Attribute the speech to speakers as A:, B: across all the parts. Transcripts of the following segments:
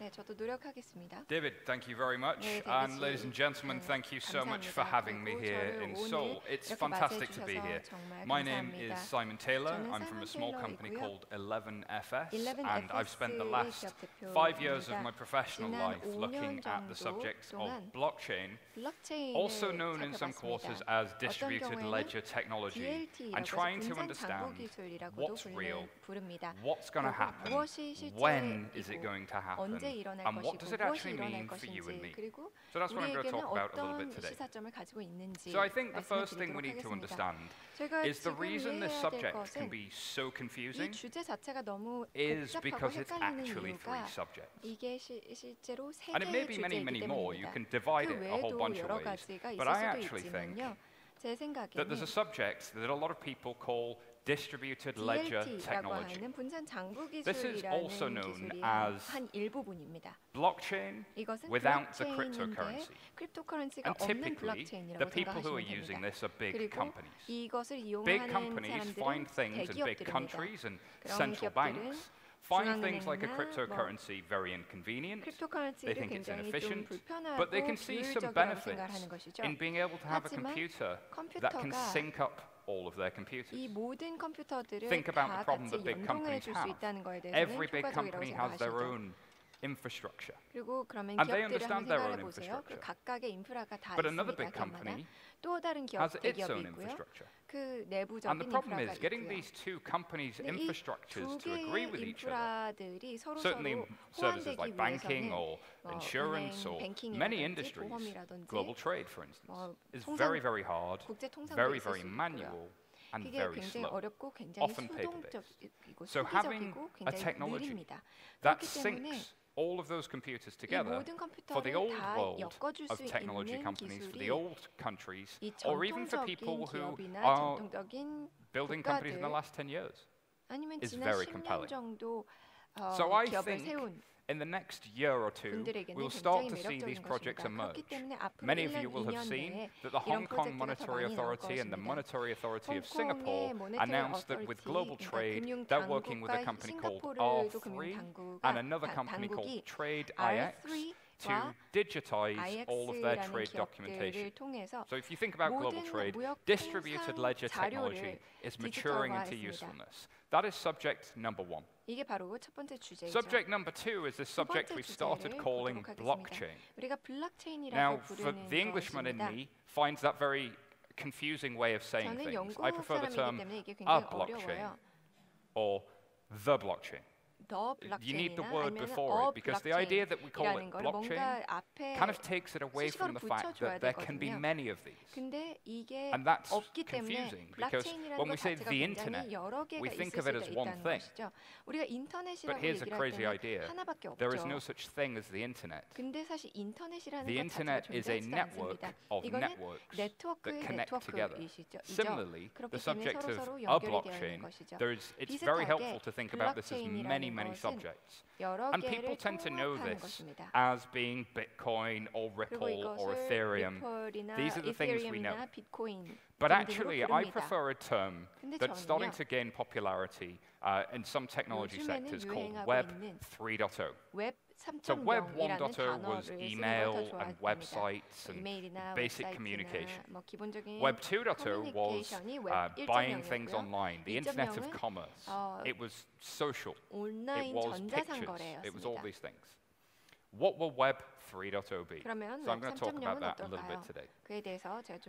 A: 네, 저도 노력하겠습니다.
B: David, thank you very much.
A: 네,
B: And ladies and gentlemen, thank you so much for having me here in Seoul. It's fantastic to be here. My name is Simon Taylor. I'm from a small company called 11FS, and I've spent the last 5 years of my professional life looking at the subject of blockchain, also known in some courses as distributed ledger technology, and trying to understand what's real, what's going to happen, when is it going to happen, and what does it actually mean for you and me? So that's what I'm going to talk about a little bit today. So I think the first thing we need to understand is the reason this subject can be so confusing is because it's actually 3 subjects. And it may be many, many more. You can divide it a whole bunch of ways. But I actually think that there's a subject that a lot of people call distributed ledger technology. This is also known as blockchain without the cryptocurrency. And typically, the people who are using this are big companies. Big companies find things in big countries and central banks find things like a cryptocurrency very inconvenient, they think it's inefficient, but they can see some benefits in being able to have a computer that can sync up all of their computers. Think about the problem that big companies have. Every big company has their own infrastructure, and they understand their own infrastructure. But another big company has its own infrastructure. And the problem is getting these 2 companies' infrastructures to agree with each other. Certainly services like banking or insurance or many industries, global trade for instance, is very, very hard, very, very manual, and very slow, often paper-based. So having a technology that syncs all of those computers together for the old world of technology companies, for the old countries, or even for people who are building companies in the last 10 years, is very compelling. So I think in the next year or 2, we'll start to see these projects emerge. Many of you will have seen that the Hong Kong Monetary Authority and the Monetary Authority of Singapore announced that with global trade, they're working with a company called R3 and another company called TradeIX to digitize all of their trade documentation. So if you think about global trade, distributed ledger technology is maturing into usefulness. That is subject number 1. Subject number 2 is this subject we've started calling blockchain. Now, for the Englishman in me, finds that very confusing way of saying things. I prefer the term a blockchain or the blockchain. You need the word before it, because the idea that we call it blockchain kind of takes it away from the fact that there can be many of these. And that's confusing, because when we say the internet, we think of it as one thing. But here's a crazy idea. There is no such thing as the internet. The internet is a network of networks that connect together. Similarly, the subject of a blockchain, it's very helpful to think about this as many, many subjects. And people tend to know this as being Bitcoin or Ripple or Ethereum. These are the things we know. But actually, I prefer a term that's starting to gain popularity in some technology sectors called Web 3.0. So Web 1.0 was email and websites and basic communication. Web 2.0 was buying things online, the internet of commerce. It was social. It was pictures. It was all these things. What will Web 3.0 be? So I'm going to talk about that a little bit today.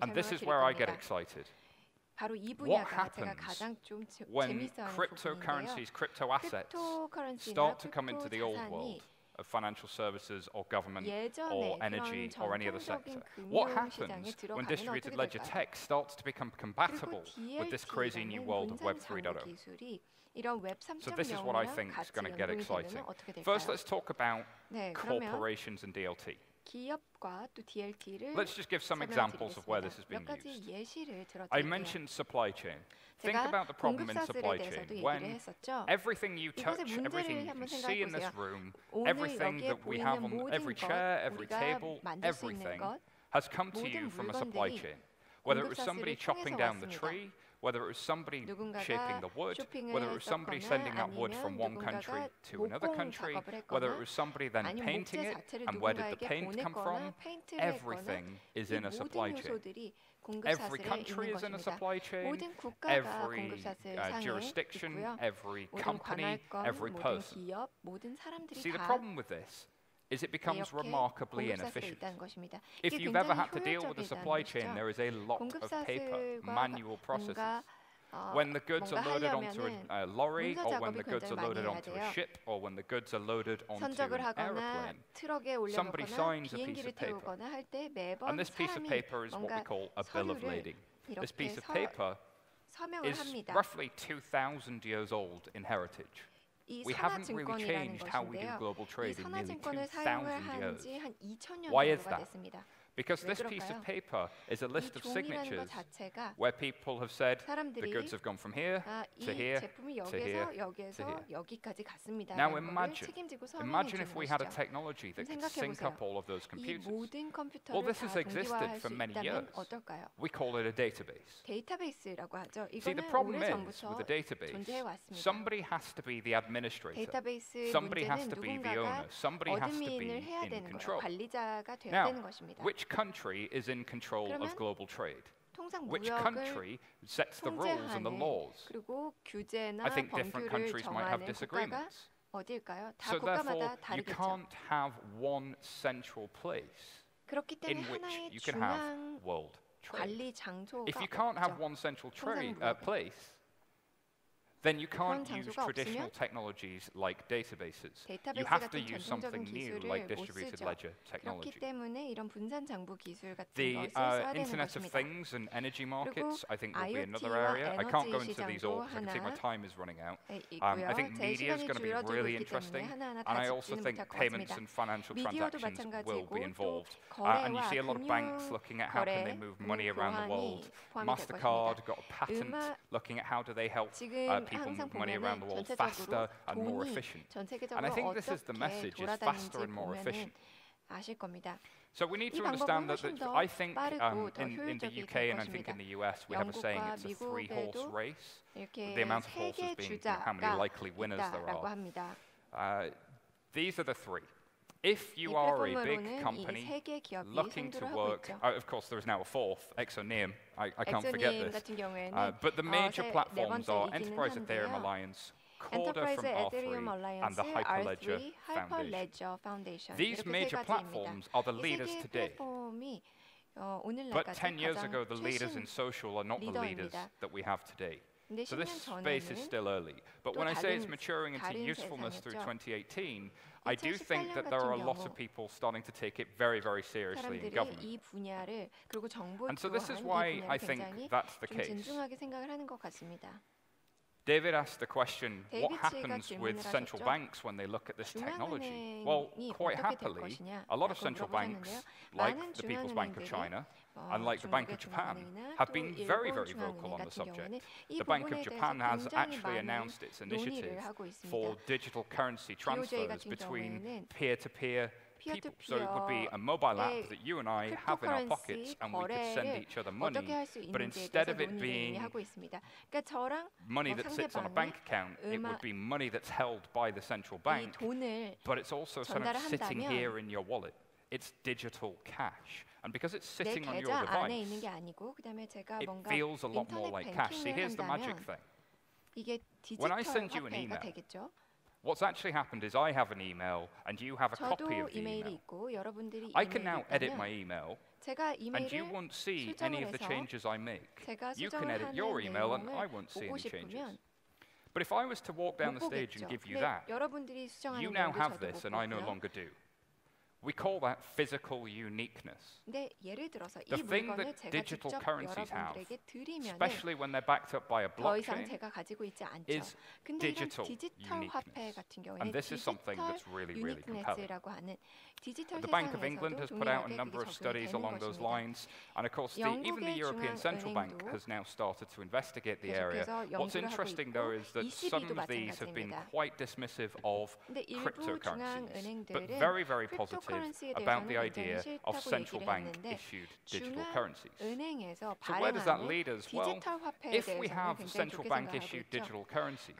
B: And this is where I get excited. What happens when cryptocurrencies, crypto assets, start to come into the old world of financial services or government or energy or any other sector? What happens when distributed ledger tech starts to become compatible with this crazy new world of Web 3.0? So this is what I think is going to get exciting. First, let's talk about corporations and DLT. Let's just give some examples of where this is being used. I mentioned supply chain. Think about the problem in supply chain when everything you touch, everything you can see in this room, everything that we have on every chair, every table, everything has come to you from a supply chain. Whether it was somebody chopping down the tree, whether it was somebody shaping the wood, whether it was somebody sending that wood from one country to another country, whether it was somebody then painting it, and where did the paint come from, everything is in a supply chain. Every country is in a supply chain, every jurisdiction, every company, every person. See, the problem with this is it becomes remarkably inefficient. If you've ever had to deal with a supply chain, there is a lot of paper, manual processes. When the goods are loaded onto a lorry, or when the goods are loaded onto a ship, or when the goods are loaded onto an aeroplane, somebody signs a piece of paper. And this piece of paper is what we call a bill of lading. This piece of paper is roughly 2,000 years old in heritage. We haven't really changed how we do global trade in nearly 2,000 years. Why is that? Because this piece of paper is a list of signatures where people have said the goods have gone from here to here to here to here. Now imagine if we had a technology that could sync up all of those computers. Well, this has existed for many years. We call it a database. See, the problem is with a database, somebody has to be the administrator, somebody has to be the owner, somebody has to be in control. Now, which country is in control of global trade? Which country sets the rules and the laws? I think different countries might have disagreements. So therefore, you can't have one central place in which you can have world trade. If you can't have one central place, then you can't use traditional technologies like databases. You have to use something new like distributed ledger technology. The Internet of Things and energy markets, I think, will be another area. I can't go into these all because I can see my time is running out. I think media is going to be really interesting, and I also think payments and financial transactions will be involved. And you see a lot of banks looking at how can they move money around the world. MasterCard got a patent looking at how do they help people move money around the world faster and more efficient. And I think this is the message, is faster and more efficient. So we need to understand that I think in the UK and I think in the US we have a saying, it's a three-horse race. The amount of horses being how many likely winners there are. These are the three. If you are a big company looking to work, of course there is now a fourth, Exoneum, I can't forget this, but the major platforms are Enterprise Ethereum Alliance, Corda from R3, and the Hyperledger Foundation. These major platforms are the leaders today. But 10 years ago, the leaders in social are not the leaders that we have today. So this space is still early. But when I say it's maturing into usefulness through 2018, I do think that there are a lot of people starting to take it very, very seriously in government. And so this is why I think that's the case. David asked the question, what happens with central banks when they look at this technology? Well, quite happily, a lot of central banks, like the People's Bank of China, and like the Bank of Japan, have been very, very vocal on the subject. The Bank of Japan has actually announced its initiative for digital currency transfers between peer-to-peer people. So it would be a mobile app that you and I have in our pockets and we could send each other money, but instead of it being money that sits on a bank account, it would be money that's held by the central bank, but it's also sort of sitting here in your wallet. It's digital cash. And because it's sitting on your device, it feels a lot more like cash. See, here's the magic thing. When I send you an email, what's actually happened is I have an email and you have a copy of the email. I can now edit my email and you won't see any of the changes I make. You can edit your email and I won't see any changes. But if I was to walk down the stage and give you that, you now have this and I no longer do. We call that physical uniqueness. The thing that digital currencies have, especially when they're backed up by a blockchain, is digital uniqueness. And this is something that's really, really compelling. The Bank of England has put out a number of studies along those lines. And of course, even the European Central Bank has now started to investigate the area. What's interesting, though, is that some of these have been quite dismissive of cryptocurrencies, but very, very positive negative about the idea of central bank issued digital currencies. So where does that lead us? Well, if we have central bank issued digital currencies,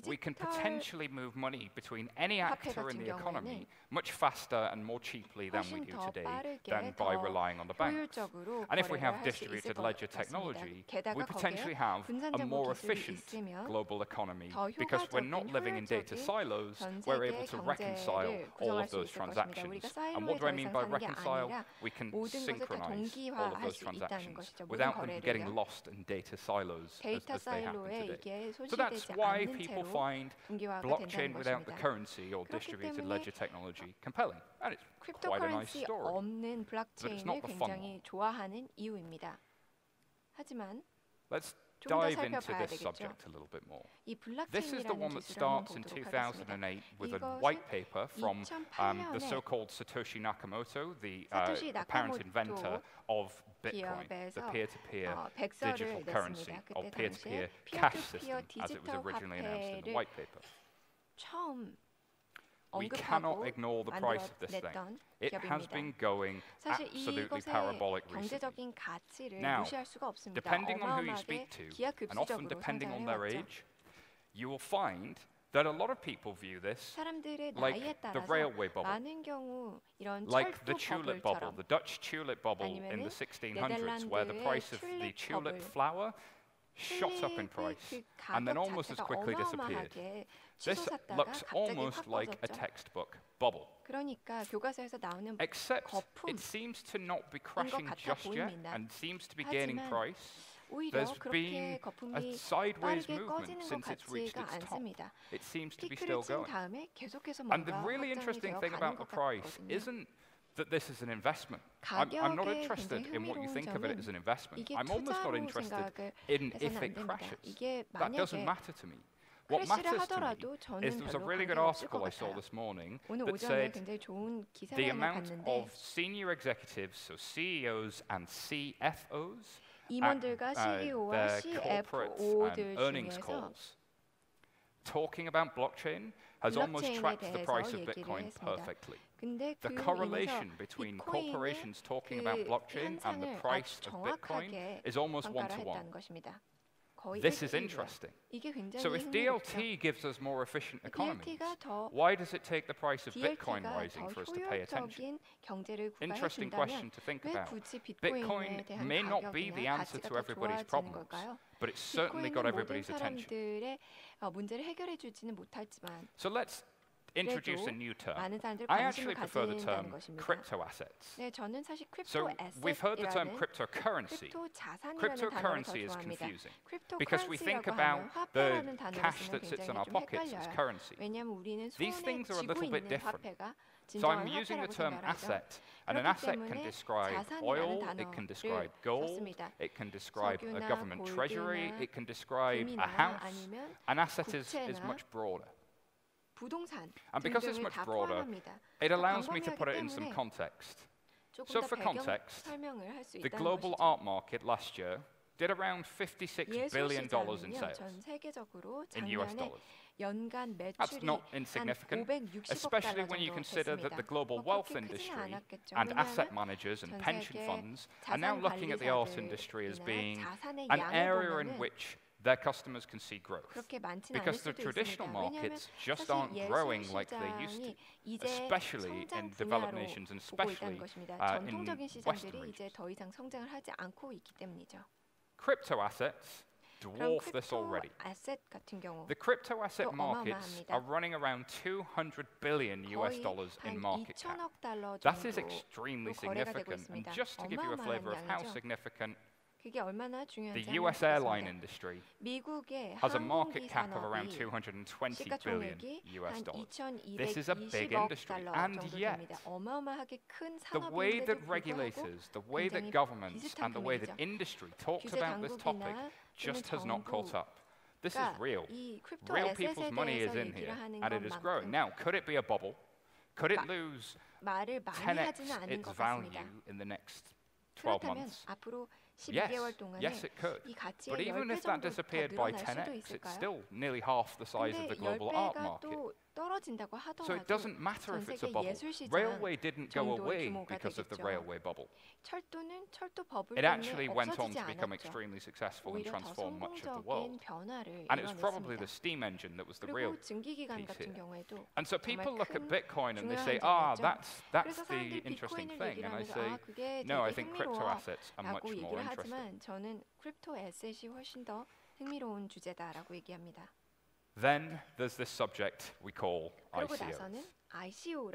B: we can potentially move money between any actor in the economy much faster and more cheaply than we do today than by relying on the banks. And if we have distributed ledger technology, we potentially have a more efficient global economy because we're not living in data silos, we're able to reconcile all of those transactions. And what do I mean by reconcile? We can synchronize all of those transactions without them getting lost in data silos as they happen today. So that's why people find blockchain without the currency or distributed ledger technology compelling. And it's quite a nice story. But it's not the fun one. Let's dive into this subject a little bit more. This is the one that starts in 2008 with a white paper from the so-called Satoshi Nakamoto, the apparent inventor of Bitcoin, the peer-to-peer digital currency, or peer-to-peer cash system, as it was originally announced in the white paper. We cannot ignore the price of this thing. It has been going absolutely parabolic recently. Now, depending on who you speak to, and often depending on their age, you will find that a lot of people view this like the railway bubble, like the tulip bubble, the Dutch tulip bubble in the 1600s, where the price of the tulip flower shot up in price and then almost as quickly disappeared. This looks almost like a textbook bubble. Except it seems to not be crashing just yet and seems to be gaining price. There's been a sideways movement since it's reached its top. It seems to be still going. And the really interesting thing about the price isn't that this is an investment. I'm not interested in what you think of it as an investment. I'm almost not interested in if it crashes. That doesn't matter to me. What matters to me is there was a really good article I saw this morning that said the amount of senior executives, so CEOs and CFOs, at their corporate earnings calls, talking about blockchain has almost tracked the price of Bitcoin perfectly. The correlation between corporations talking about blockchain and the price of Bitcoin is almost one-to-one. This is interesting. So if DLT gives us more efficient economies, why does it take the price of Bitcoin rising for us to pay attention? Interesting question to think about. Bitcoin may not be the answer to everybody's problems, but it's certainly got everybody's attention. So let's introduce a new term. I actually prefer the term crypto assets. So we've heard the term cryptocurrency. Cryptocurrency is confusing because we think about the cash that sits in our pockets as currency. These things are a little bit different. So I'm using the term asset, and an asset can describe oil, it can describe gold, it can describe a government treasury, it can describe a house. An asset is much broader. And because it's much broader, it allows me to put it in some context. So for context, the global art market last year did around $56 billion in sales in US dollars. That's not insignificant, especially when you consider that the global wealth industry and asset managers and pension funds are now looking at the art industry as being an area in which their customers can see growth, because the traditional markets just aren't growing like they used to, especially in developed nations and especially in Western regions. Crypto assets dwarf this already. The crypto asset markets are running around $200 billion in market cap. That is extremely significant, and just to give you a flavor of how significant, the US airline industry has a market cap of around $220 billion US dollars. This is a big industry, and yet the way that regulators, the way that governments, and the way that industry talks about this topic just has not caught up. This is real. Real people's money is in here, and it is growing. Now, could it be a bubble? Could it lose 10x its value in the next 12 months? 12개월 동안에 이 가치의 10배 정도 더 늘어날 수도 있을까요? 근데 10배가 또 떨어진다고 하더라도 전 세계 예술 시장 정도의 규모가 되겠죠. 철도는 철도 버블 때문에 없어지지 않았죠. 오히려 더 성공적인 변화를 이뤄냈습니다. 그리고 증기기관 같은 경우에도 정말 큰 중요한 점이죠. 그래서 사람들이 비트코인을 얘기를 하면서 그게 되게 흥미로워라고 얘기를 하지만 저는 크립토 애셋이 훨씬 더 흥미로운 주제다라고 얘기합니다.
A: Then there's this subject we call ICO.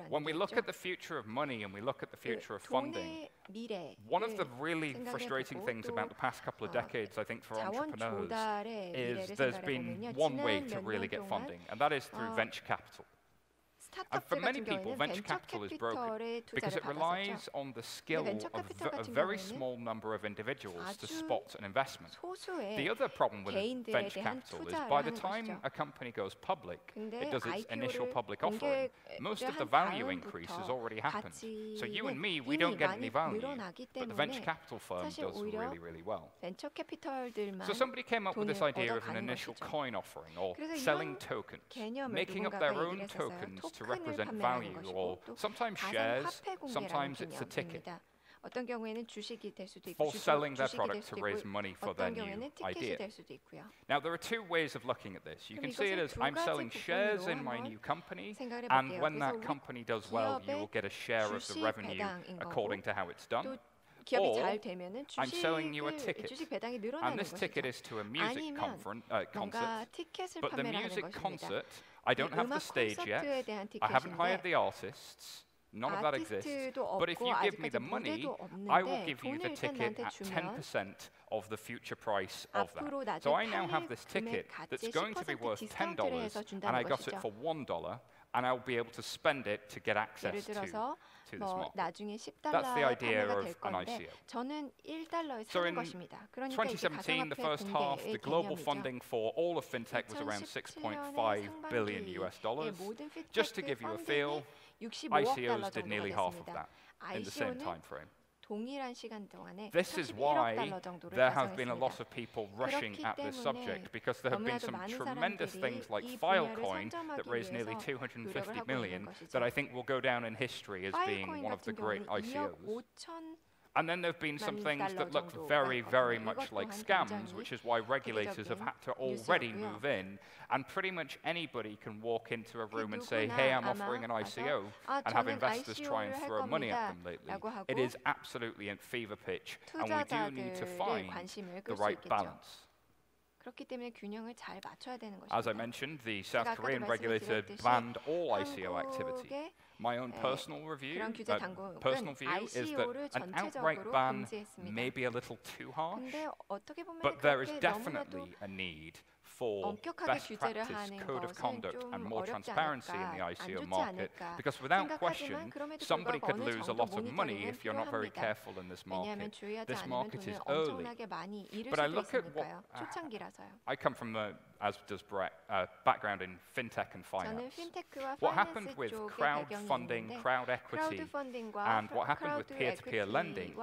A: When we look at the future of money and we look at the future of funding, one of the really frustrating things about the past couple of decades, I think, for entrepreneurs is there's been one way to really get funding, and that is through venture capital. And for many people, venture capital is broken because it relies on the skill of a very small number of individuals to spot an investment. The other problem with venture capital is by the time a company goes public, it does its initial public offering, most of the value increase has already happened. So you and me, we don't get any value, but the venture capital firm does really, really well. So somebody came up with this idea of an initial coin offering, or selling tokens, making up their own tokens to represent value, or sometimes shares, sometimes it's a ticket,
B: 어떤 경우에는 주식이 될 수도 있고,
A: for selling their product to raise money for their new idea. Now there are two ways of looking at this. You can see it as I'm selling shares in my new company, and when that company does well, you will get a share of the revenue according to how it's done. Or I'm selling you a ticket, and this ticket is to a music concert, but the music concert, I don't have the stage yet, I haven't hired the artists, none of that exists, but if you give me the money, I will give you the ticket at 10% of the future price of that. So I now have this ticket that's going to be worth $10, and I got it for $1, and I'll be able to spend it to get access to this market. That's the idea of an ICO. So in 2017, the first half, the global funding for all of FinTech was around $6.5 billion US. Just to give you a feel, ICOs did nearly half of that in the same time frame. This is why there have been a lot of people rushing at this subject, because there have been some tremendous things like Filecoin that raised nearly $250 million that I think will go down in history as being one of the great ICOs. And then there have been some things that look very, very much like scams, which is why regulators have had to already move in, and pretty much anybody can walk into a room and say, hey, I'm offering an ICO, and have investors try and throw money at them lately. It is absolutely a fever pitch, and we do need to find the right balance. As I mentioned, the South Korean regulator banned all ICO activity. My own personal view is that an outright ban may be a little too harsh, but there is definitely a need for best practice, code of conduct, and more transparency in the ICO market, because without question, somebody could lose a lot of money if you're not very careful in this market. This market is early. But I look at what I come from, as does Brett, background in FinTech and finance. What happened with crowdfunding, crowd equity, and what happened with peer-to-peer lending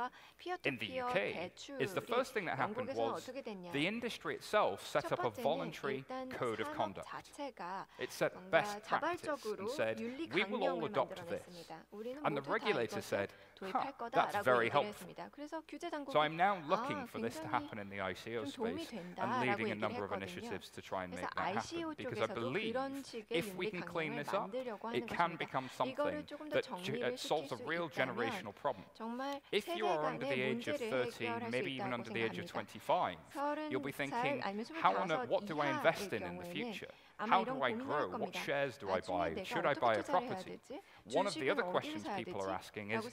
A: in the UK is the first thing that happened was the industry itself set up a voluntary code of conduct. It set best practice and said, we will all adopt this. And the regulator said, that's very helpful. So I'm now looking for this to happen in the ICO space and leading a number of initiatives to try and make that happen. Because I believe if we can clean this up, it can become something that solves a real generational problem. If you are under the age of 30, maybe even under the age of 25, you'll be thinking, what do I invest in the future? How do I grow? What shares do I buy? Should I buy a property? One of the other questions people are asking is,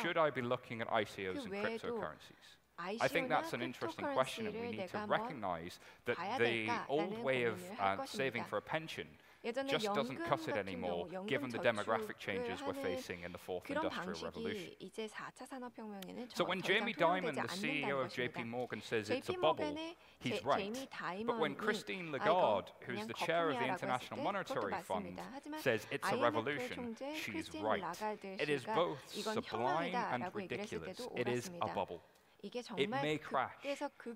A: should I be looking at ICOs and cryptocurrencies? I think that's an interesting question, and we need to recognize that the old way of saving for a pension just doesn't cut it anymore, given the demographic changes we're facing in the fourth industrial revolution. So when Jamie Dimon, the CEO of JP Morgan, says it's a bubble, he's right. But when Christine Lagarde, who's the chair of the International Monetary Fund, says it's a revolution, she's right. It is both sublime and ridiculous. It is a bubble. It may crash,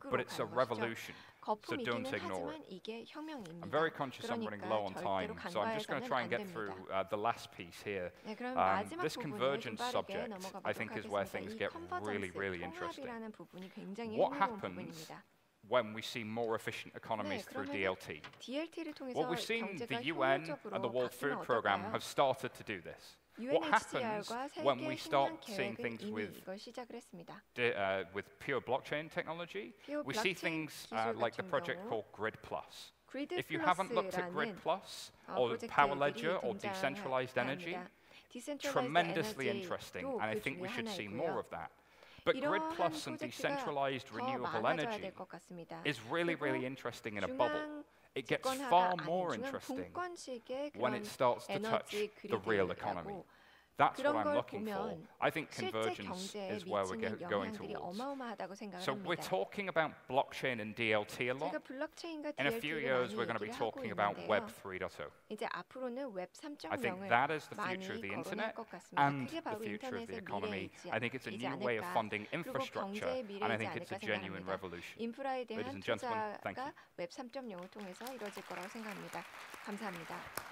A: but it's a revolution. So don't ignore it. I'm very conscious I'm running low on time, so I'm just going to try and get through the last piece here. This convergence subject, I think, is where things get really, really interesting. What happens when we see more efficient economies through DLT? Well, we've seen the UN and the World Food Programme have started to do this. What happens when we start seeing things with pure blockchain technology? We see things like the project called Grid Plus. If you haven't looked at Grid Plus or Power Ledger or decentralized energy, tremendously interesting, and I think we should see more of that. But Grid Plus and decentralized renewable energy is really, really interesting in a bubble. It gets far more interesting when it starts to touch the real economy. That's what I'm looking for. I think convergence is where we're going towards. So we're talking about blockchain and DLT a lot. In a few years, we're going to be talking about Web 3.0. I think that is the future of the internet and the future of the economy. I think it's a new way of funding infrastructure, and I think it's a genuine revolution. Ladies and gentlemen, thank you.
B: 웹 3.0를 통해서 이루어질 거라고 생각합니다. 감사합니다.